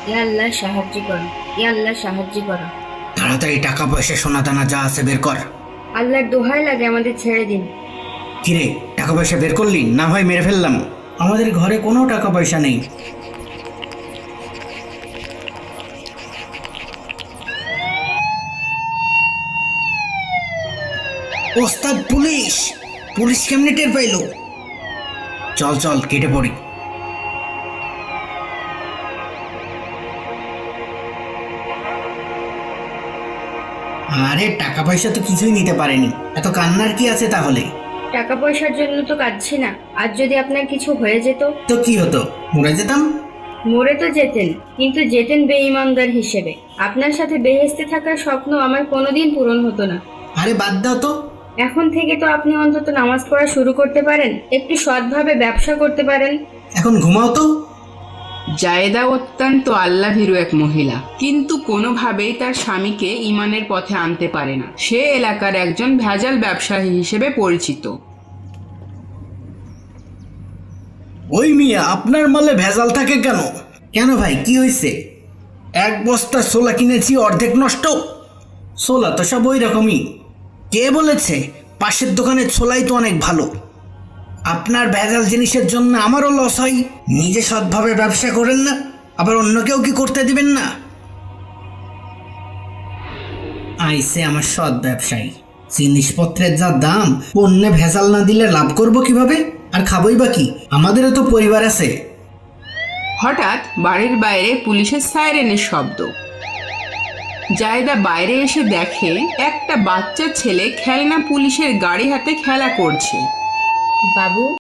ইয়া আল্লাহ সাহায্য করো, ইয়া আল্লাহ সাহায্য করো। তাড়াতাড়ি টাকা পয়সা সোনা দানা যা আছে বের কর। আল্লাহর দোহাই লাগে আমাদের ছেড়ে দিন। কিরে, টাকা পয়সা বের করলি? না হয় মেরে ফেললাম। আমাদের ঘরে কোনো টাকা পয়সা নেই। ওস্তাদ, পুলিশ! পুলিশ কেমনে টের পাইলো? চল চল, কেটে পড়ি। আরে টাকা পয়সা তো কিছুই নিতে পারেনি, এত কান্নার কি আছে তাহলে? টাকা পয়সার জন্য তো কাঁদছি না, আর যদি আপনার কিছু হয়ে যেত? তো কি হতো, মরে যেতাম। মরে তো যেতেন, কিন্তু যেতেন বেঈমানদার হিসেবে। আপনার সাথে বেহেশতে থাকার স্বপ্ন আমার কোনোদিন পূরণ হতো না। আরে বাদ দাও তো। এখন থেকে তো আপনি অন্তত নামাজ পড়া শুরু করতে পারেন, একটু সৎভাবে ব্যবসা করতে পারেন। এখন ঘুমাও তো। জায়েদা অত্যন্ত আল্লাভীরু এক মহিলা, কিন্তু কোনোভাবেই তার স্বামীকে ঈমানের পথে আনতে পারে না। সে এলাকার একজন ভেজাল ব্যবসায়ী হিসেবে পরিচিত। ওই মিয়া, আপনার মালে ভেজাল থাকে কেন? কেন ভাই, কি হয়েছে? এক বস্তা ছোলা কিনেছি, অর্ধেক নষ্ট। ছোলা তো সব ওই রকমই। কে বলেছে? পাশের দোকানের ছোলাই তো অনেক ভালো। আপনার ভেজাল জিনিসের জন্য আমারও লস হয়। নিজে সৎভাবে ব্যবসা করেন না, আবার অন্যকেও কি করতে দিবেন না? আইসে আমার সৎ ব্যবসায়ী। জিনিসপত্রের যা দাম, পণ্যে ভেজাল না দিলে লাভ করব কিভাবে? আর খাবই বা কি? আমাদেরও তো পরিবার আছে। হঠাৎ বাড়ির বাইরে পুলিশের সাইরেনের শব্দ। জায়েদা বাইরে এসে দেখে একটা বাচ্চা ছেলে খেলনা পুলিশের গাড়ি হাতে খেলা করছে। বাবু,